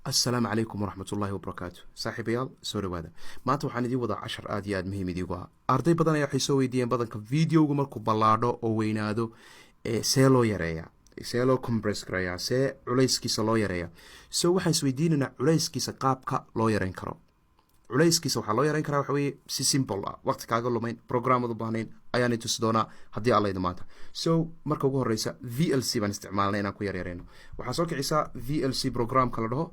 السلام عليكم ورحمة الله وبركاته saaxiibayaal soo dhawaada maanta waxaan idin wadaa cashar aad iyo aad muhiim idigu ah arday badan ayaa waxay soo weydiiyeen badanka videoga markuu ballaadho oo weynaado see loo yareeyaa see loo compress gareeyaa see culayskiisa loo yareeyaa so waxaan isweydiinaynaa culayskiisa qaabka loo yareyn karo culayskiisa waxaa loo yareyn karaa waxa weeye si simple ah waqti kaaga lumayn programmad u baahnayn ayaan i tusi doonaa haddii alla idin maanta so marka ugu horeysa VLC baan isticmaalnay inaan ku yaryareyno waxaa soo kicisaa VLC programka la dhaho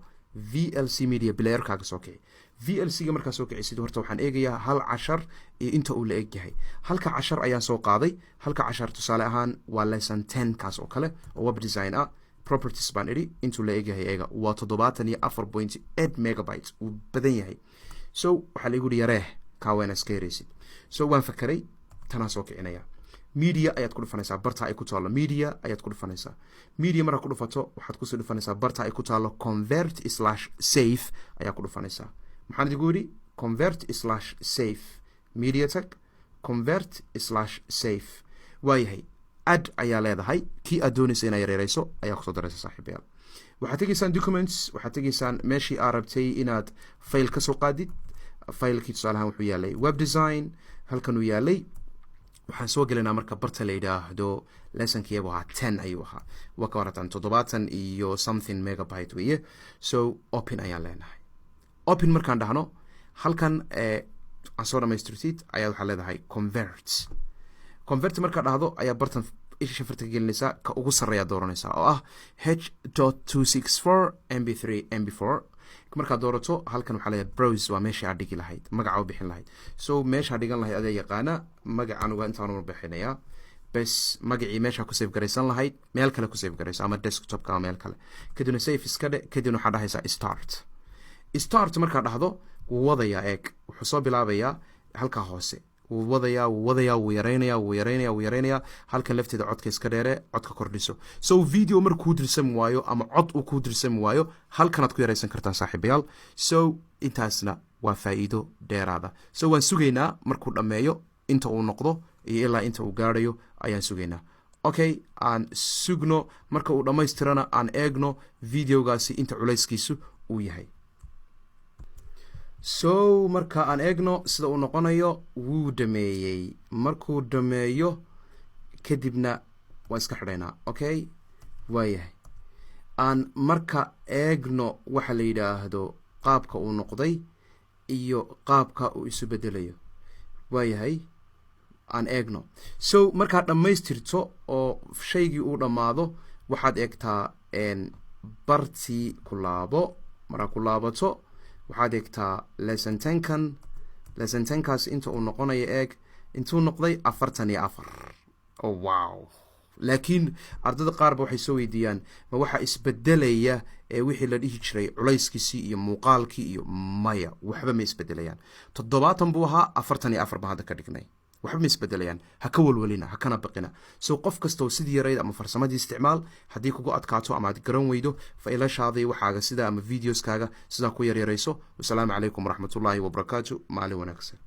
VLC media player kaaga soo kici VLC ga markaa soo kicisid horta waxaan eegayaa hal cashar iyo inta uu la eg yahay halka cashar ayaan soo qaaday halka cashar tusaale ahaan waa lesson 10 kaas oo kale oo web design ah properties baan idhi intuu la eg yahay eega waa 74.8 megabytes uu badan yahay so waxaa la igu yidhi yareeh kaawena iska yareysid so waan fakaray tanaa soo kicinaya media ayaad ku dhufanaysaa barta ay ku taalo media ayaad ku dhufanaysaa media markaa ku dhufato waxaad kusii dhufanaysaa barta ay ku taalo convert/save ayaa ku dhufanaysaa maxaan idigu yidhi convert/save mediatek convert/save waayahay ad ayaa leedahay kii aad doonaysa inaad yareereyso ayaa kusoo daraysa saaxiibayaal waxaad tegaysaan documents waxaad tegaysaan meeshii aad rabtay inaad file ka soo qaadid filekii tusaalahaan wuxuu yaalay web design halkan uu yaalay waxaan soo gelinaa marka barta la yidhaahdo lessonkiiyagu ahaa 10 ayuu ahaa waa ka waratan 70 iyo something megabyte weeye so open ayaan leenahay open markaan dhahno halkan aan soo dhamaystirtid ayaad waxaa leedahay convert markaa dhahdo ayaa bartan isha shafarta ka gelinaysaa ka ugu sarreeyaa dooranaysaa oo ah h.264 mb3 mb4 markaad doorato halkan waxaa leedahay browse waa meesha aad dhigi lahayd magaca u bixin lahayd so meesha dhigan lahayd adaa yaqaana magacan uga intaan u bixinayaa bes magacii meesha ku save garaysan lahayd meel kale ku save garayso ama desktopka ama meel kale kadibna save iska dhe kadibna waxaa dhahaysaa start markaa dhahdo wuu wadayaa eeg wuxuu soo bilaabayaa halkaa hoose wuu wadayaa wuu yareynayaa halkan lafteeda codka iska dheere codka kordhiso so video markuu dirsami waayo ama cod uu kuu dirsami waayo halkanaad ku yareysan kartaan saaxiibayaal so intaasna waa faa'iido dheeraada so waan sugaynaa markuu dhammeeyo inta uu noqdo iyo ilaa inta uu gaadhayo ayaan sugaynaa okay aan sugno marka uu dhammaystirana aan eegno videogaasi inta culayskiisu uu yahay so marka aan eegno sida uu noqonayo wuu dhameeyey markuu dhameeyo kadibna waan iska xidhaynaa okay waayahay aan marka eegno waxa la yidhaahdo qaabka uu noqday iyo qaabka uu isu bedelayo waayahay aan eegno so markaad dhammaystirto oo shaygii uu dhammaado waxaad eegtaa bartii ku laabo markaa ku laabato waxaad eegtaa lesson 10kaas inta uu noqonayo eeg intuu noqday 44 oh wow laakiin ardada qaarba waxay soo weydiiyaan ma waxa isbedelaya wixii la dhihi jiray culayskiisii iyo muuqaalkii iyo maya waxba ma isbedelayaan 70 buu ahaa 44 baan hadda ka dhignay waxba ma isbedelayaan ha ka walwalina ha kana baqina so qof kastoo sidii yarayd ama farsamadii isticmaal haddii kugu adkaato ama aad garan weydo failashaadii waxaaga sida ama videoskaaga sidaa ku yaryarayso wasalaamu calaykum waraxmatullaahi wabarakaatu maalin wanaagsan